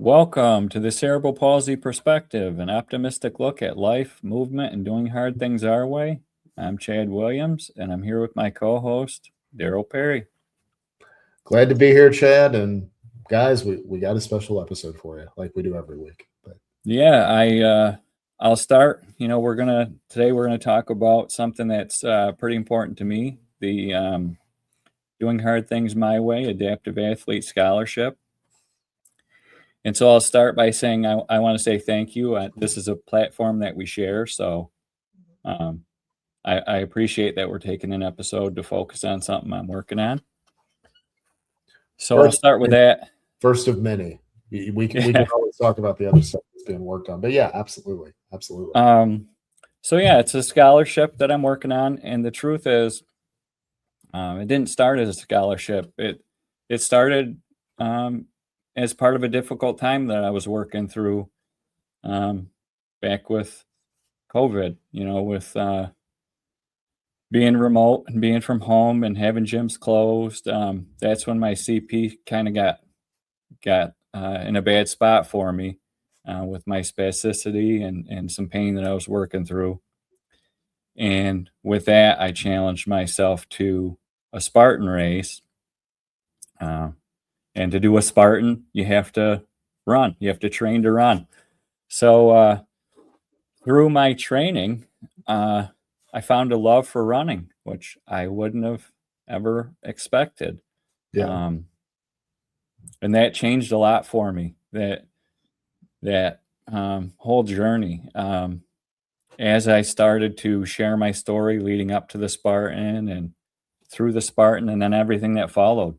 Welcome to the Cerebral Palsy Perspective, an optimistic look at life, movement, and doing hard things our way. I'm Chad Williams, and I'm here with my co-host, Daryl Perry. Glad to be here, Chad. And guys, we got a special episode for you, like we do every week. But Yeah, I'll start. Today we're gonna talk about something that's pretty important to me: the doing hard things my way, adaptive athlete scholarship. And so I'll start by saying I want to say thank you. This is a platform that we share, so I appreciate that we're taking an episode to focus on something I'm working on. So I'll start with that. First of many. We can always talk about the other stuff that's being worked on. But yeah, absolutely. So yeah, it's a scholarship that I'm working on, and the truth is, it didn't start as a scholarship. It started as part of a difficult time that I was working through back with COVID, with being remote and being from home and having gyms closed. That's when my CP kind of got in a bad spot for me with my spasticity and some pain that I was working through. And with that, I challenged myself to a Spartan race. And to do a Spartan, you have to run. You have to train to run. So through my training, I found a love for running, which I wouldn't have ever expected. Yeah. And that changed a lot for me, that whole journey. As I started to share my story leading up to the Spartan and through the Spartan and then everything that followed,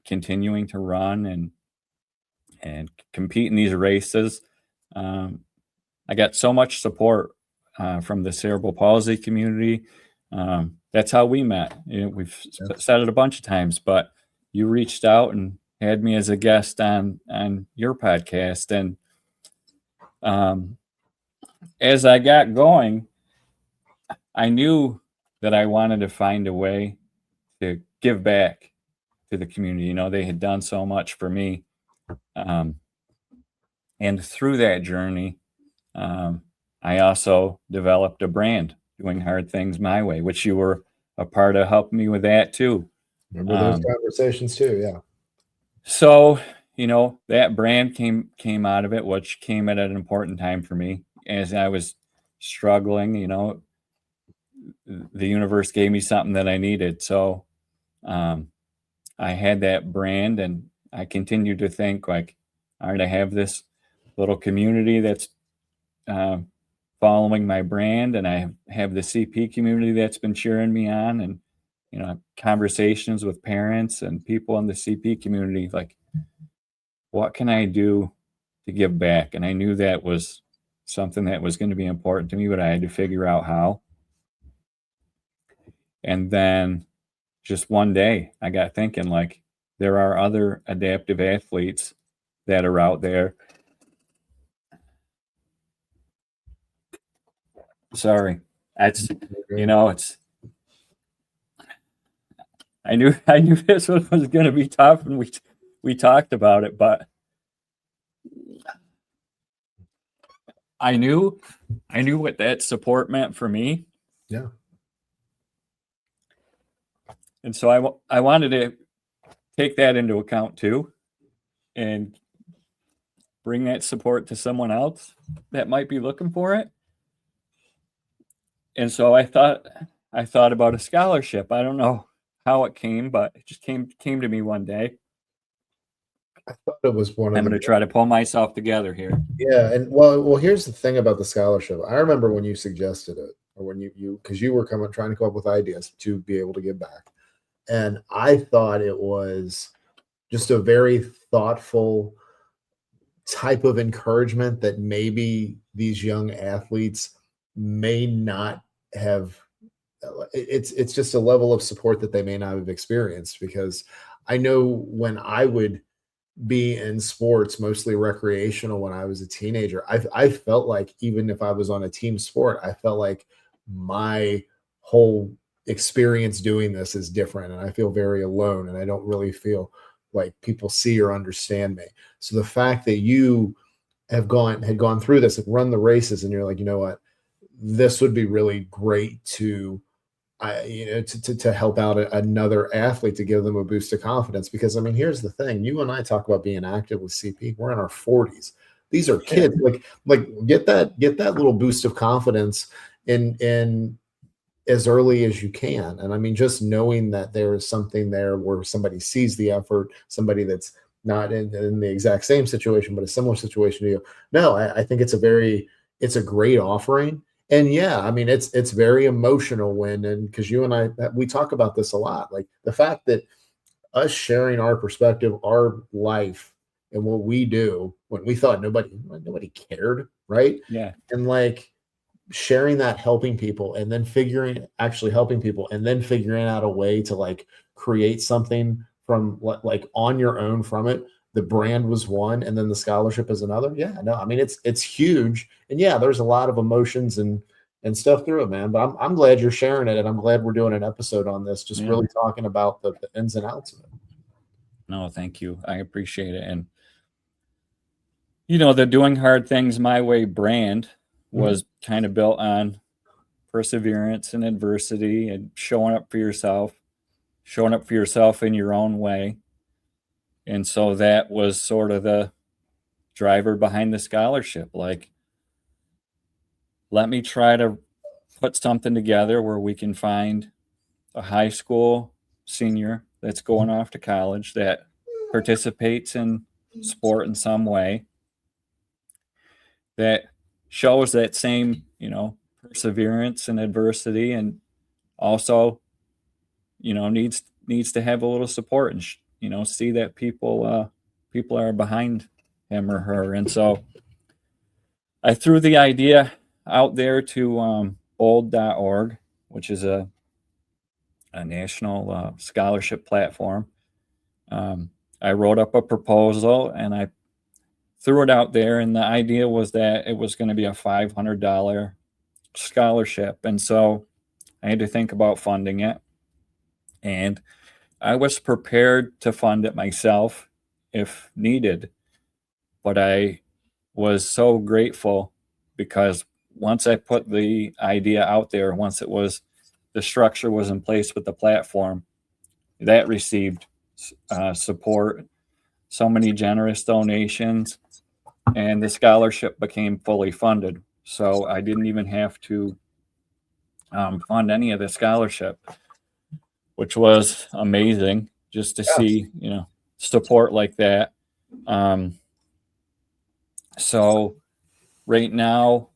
continuing to run and compete in these races. I got so much support from the cerebral palsy community. That's how we met. We've said it a bunch of times, but you reached out and had me as a guest on your podcast. And as I got going, I knew that I wanted to find a way to give back to the community. They had done so much for me. And through that journey, I also developed a brand, Doing Hard Things My Way, which you were a part of helping me with that too. Remember those conversations too, yeah. So, that brand came out of it, which came at an important time for me as I was struggling. The universe gave me something that I needed. So I had that brand, and I continued to think like, all right, I have this little community that's following my brand, and I have the CP community that's been cheering me on, and conversations with parents and people in the CP community, like, what can I do to give back? And I knew that was something that was going to be important to me, but I had to figure out how. And then just one day I got thinking, like, there are other adaptive athletes that are out there. Sorry. It's I knew this was going to be tough, and we talked about it, but I knew what that support meant for me. Yeah. And so I wanted to take that into account too, and bring that support to someone else that might be looking for it. And so I thought about a scholarship. I don't know how it came, but it just came to me one day. I thought it was one of I'm going to try to pull myself together here. Yeah, and well, here's the thing about the scholarship. I remember when you suggested it, or when you because you were trying to come up with ideas to be able to give back. And I thought it was just a very thoughtful type of encouragement that maybe these young athletes may not have. It's just a level of support that they may not have experienced, because I know when I would be in sports, mostly recreational, when I was a teenager, I felt like even if I was on a team sport, I felt like my whole experience doing this is different, and I feel very alone, and I don't really feel like people see or understand me. So the fact that you had gone through this, like run the races, and you're like, you know what, this would be really great to to help out another athlete, to give them a boost of confidence. Because I mean, here's the thing: you and I talk about being active with CP. We're in our 40s. These are kids. Like get that little boost of confidence in as early as you can. And I mean, just knowing that there is something there where somebody sees the effort, somebody that's not in the exact same situation, but a similar situation to you. No, I think it's a great offering. And yeah, I mean, it's very emotional and because you and I, we talk about this a lot, like the fact that us sharing our perspective, our life, and what we do when we thought nobody cared, right? Yeah. And like sharing that, helping people, and then actually helping people, and then figuring out a way to like create something from like on your own from it. The brand was one, and then the scholarship is another. Yeah, no, I mean it's huge, and yeah, there's a lot of emotions and stuff through it, man. But I'm glad you're sharing it, and I'm glad we're doing an episode on this, just really talking about the ins and outs of it. No, thank you. I appreciate it. And you know, the Doing Hard Things My Way brand was kind of built on perseverance and adversity and showing up for yourself in your own way. And so that was sort of the driver behind the scholarship. Like, let me try to put something together where we can find a high school senior that's going off to college that participates in sport in some way, that shows that same, you know, perseverance and adversity, and also, you know, needs to have a little support and you know, see that people are behind him or her. And so I threw the idea out there to bold.org, which is a national scholarship platform. I wrote up a proposal and I threw it out there, and the idea was that it was going to be a $500 scholarship. And so I had to think about funding it, and I was prepared to fund it myself if needed. But I was so grateful because once I put the idea out there, once the structure was in place with the platform, that received support, so many generous donations, and the scholarship became fully funded. So I didn't even have to fund any of the scholarship, which was amazing just to see, you know, support like that. So right now,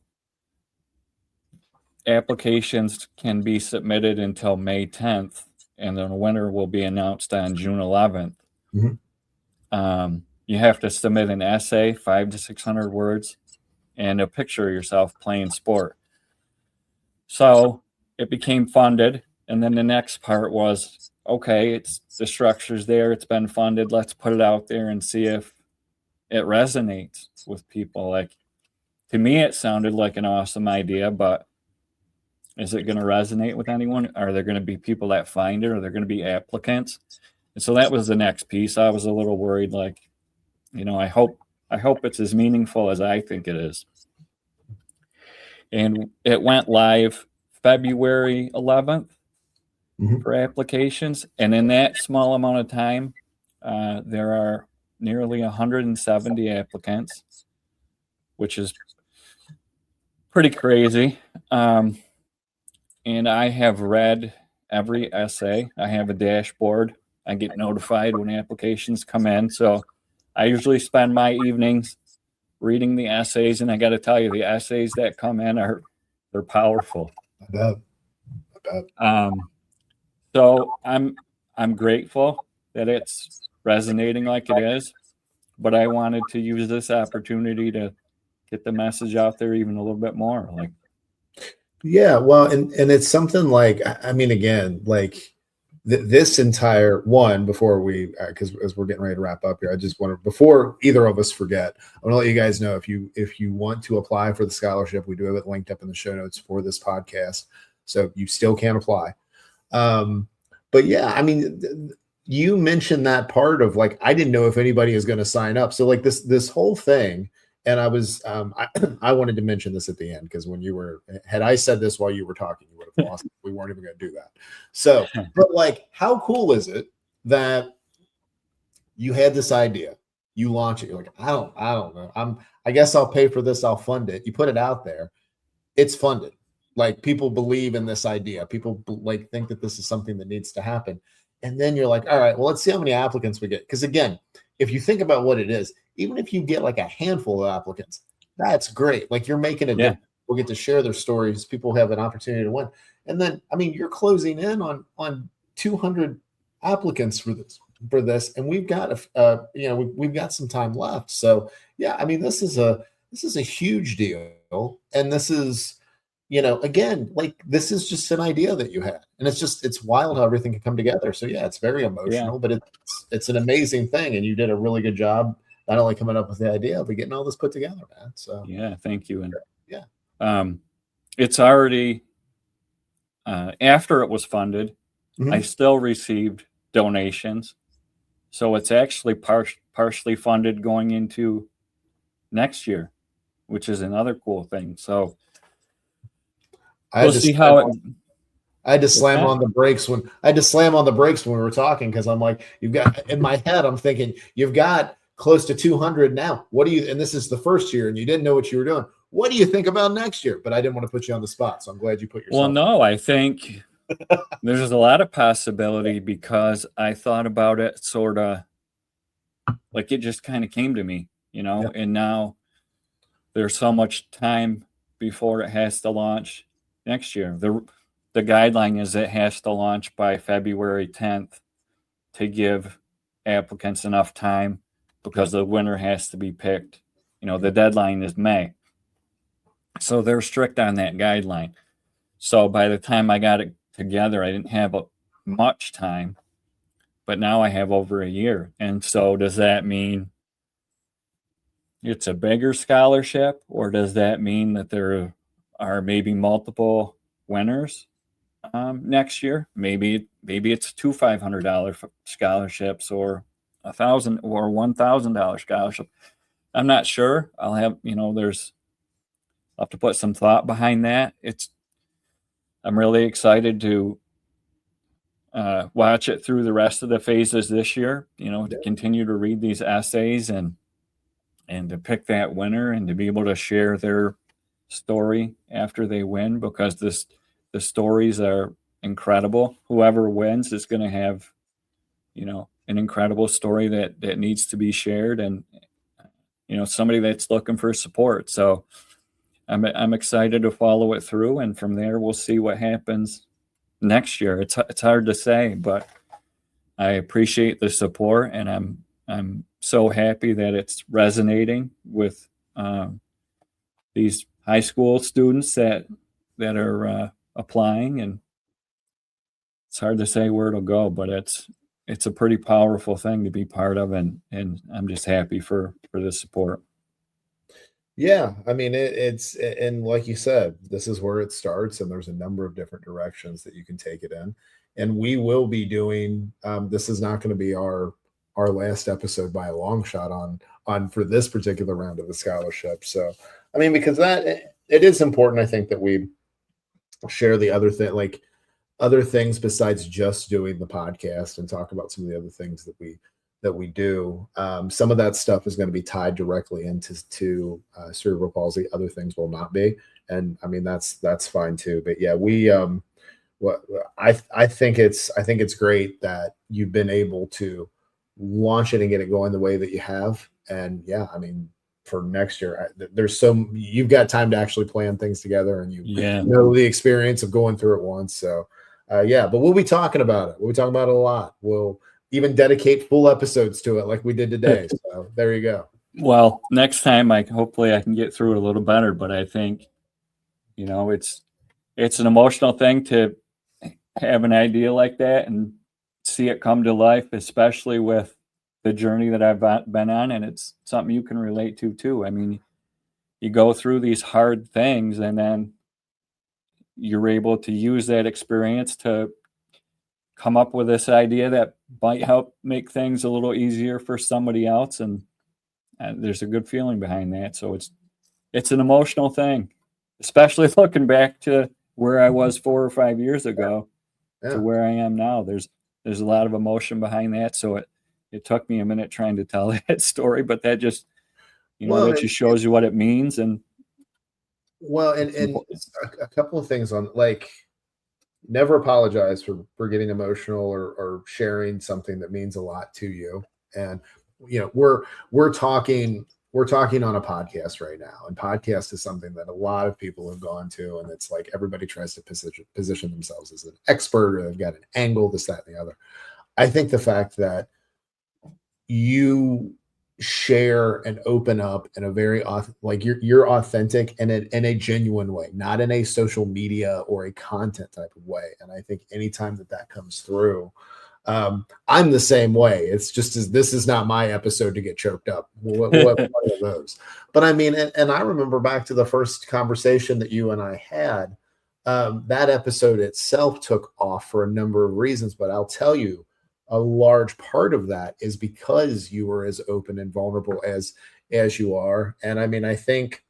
applications can be submitted until May 10th, and then the winner will be announced on June 11th. You have to submit an essay, 500 to 600 words, and a picture of yourself playing sport. So it became funded, and then the next part was, okay, the structure's there, it's been funded, let's put it out there and see if it resonates with people. Like, to me, it sounded like an awesome idea, but is it going to resonate with anyone? Are there going to be people that find it? Are there going to be applicants? And so that was the next piece. I was a little worried, like, you know, I hope it's as meaningful as I think it is. And it went live February 11th for applications. And in that small amount of time, there are nearly 170 applicants, which is pretty crazy. And I have read every essay. I have a dashboard. I get notified when applications come in. So I usually spend my evenings reading the essays, and I got to tell you, the essays that come in they're powerful. I bet. So I'm grateful that it's resonating like it is, but I wanted to use this opportunity to get the message out there even a little bit more. Like, yeah, well, and it's something like, I mean, again, like this entire one, before we, because as we're getting ready to wrap up here, I just want to, before either of us forget, I want to let you guys know, if you want to apply for the scholarship, we do have it linked up in the show notes for this podcast, so you still can apply. But yeah, I mean, you mentioned that part of like, I didn't know if anybody is going to sign up. So like this whole thing, and I was I wanted to mention this at the end because when you were, had I said this while you were talking, you would have lost it. We weren't even going to do that. So, but like, how cool is it that you had this idea, you launch it, you're like, I don't know, I guess I'll pay for this, I'll fund it. You put it out there, it's funded. Like people believe in this idea. People like think that this is something that needs to happen. And then you're like, all right, well, let's see how many applicants we get. Because again, if you think about what it is, even if you get like a handful of applicants, that's great. Like you're making a difference. We'll get to share their stories. People have an opportunity to win. And then, I mean, you're closing in on 200 applicants for this, and we've got we've got some time left. So yeah, I mean, this is a huge deal, and this is, again, like this is just an idea that you had, and it's wild how everything can come together. So yeah, it's very emotional, but it's an amazing thing, and you did a really good job not only coming up with the idea but getting all this put together, man. So yeah, thank you. And yeah, it's already after it was funded, I still received donations, so it's actually partially funded going into next year, which is another cool thing. So we'll see how it. I had to slam on the brakes when we were talking, because I'm like, you've got, in my head, I'm thinking you've got close to 200 now. What do you? And this is the first year, and you didn't know what you were doing. What do you think about next year? But I didn't want to put you on the spot, so I'm glad you put yourself. Well, no, I think there's a lot of possibility, because I thought about it sort of like it just kind of came to me, and now there's so much time before it has to launch next year. The guideline is it has to launch by February 10th to give applicants enough time, because the winner has to be picked. The deadline is May. So they're strict on that guideline. So by the time I got it together, I didn't have much time, but now I have over a year. And so does that mean it's a bigger scholarship, or does that mean that there are maybe multiple winners next year? Maybe it's two $500 scholarships, or $1,000 or $1,000 scholarship. I'm not sure. I'll have to put some thought behind that. I'm really excited to watch it through the rest of the phases this year, to continue to read these essays and to pick that winner, and to be able to share their story after they win, because the stories are incredible. Whoever wins is going to have, an incredible story that needs to be shared, and, somebody that's looking for support. So I'm excited to follow it through, and from there we'll see what happens next year. It's hard to say, but I appreciate the support, and I'm so happy that it's resonating with these high school students that are applying. And it's hard to say where it'll go, but it's a pretty powerful thing to be part of, and I'm just happy for the support. Yeah, I mean, and like you said, this is where it starts, and there's a number of different directions that you can take it in. And we will be doing, this is not going to be our last episode by a long shot on for this particular round of the scholarship. So, I mean, because it is important, I think, that we share the other things besides just doing the podcast, and talk about some of the other things that we do. Some of that stuff is going to be tied directly into cerebral palsy. Other things will not be, and I mean that's fine too. But yeah, I think it's great that you've been able to launch it and get it going the way that you have. And yeah, I mean, for next year, you've got time to actually plan things together, and you know the experience of going through it once. So yeah, but we'll be talking about it. We'll be talking about it a lot. We'll even dedicate full episodes to it like we did today. So there you go. Well, next time, hopefully I can get through it a little better, but I think, it's an emotional thing to have an idea like that and see it come to life, especially with the journey that I've been on. And it's something you can relate to too. I mean, you go through these hard things, and then you're able to use that experience to come up with this idea that might help make things a little easier for somebody else, and there's a good feeling behind that. So it's an emotional thing, especially looking back to where I was 4 or 5 years ago Yeah. to where I am now. There's a lot of emotion behind that. So it took me a minute trying to tell that story, but that just, that just shows you what it means. And and a couple of things on, like, never apologize for getting emotional or sharing something that means a lot to you. And we're talking on a podcast right now, and podcast is something that a lot of people have gone to, and it's like everybody tries to position themselves as an expert, or they've got an angle, this, that, and the other. I think the fact that you share and open up in a very like you're authentic and in a genuine way, not in a social media or a content type of way. And I think anytime that comes through, I'm the same way. It's just as this is not my episode to get choked up. What one of those? But I mean, and I remember back to the first conversation that you and I had. That episode itself took off for a number of reasons, but I'll tell you, a large part of that is because you were as open and vulnerable as you are. And I mean, I think,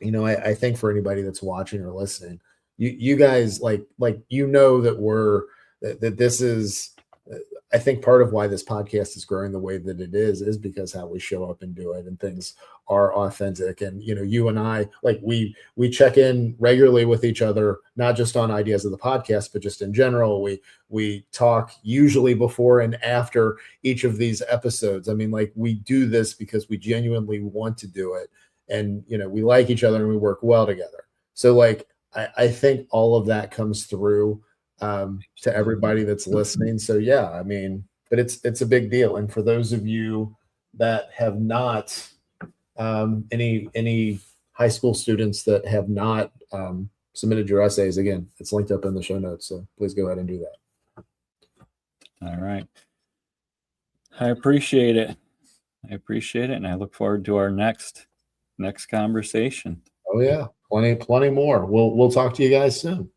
I think for anybody that's watching or listening, you guys like that this is, I think part of why this podcast is growing the way that it is because how we show up and do it, and things are authentic. And, you and I, like, we check in regularly with each other, not just on ideas of the podcast, but just in general. We talk usually before and after each of these episodes. I mean, like, we do this because we genuinely want to do it. And, we like each other and we work well together. So, like, I think all of that comes through to everybody that's listening. So yeah, I mean, but it's a big deal. And for those of you that have not, any high school students that have not submitted your essays, again, it's linked up in the show notes. So please go ahead and do that. All right. I appreciate it. And I look forward to our next conversation. Oh yeah. Plenty more. We'll talk to you guys soon.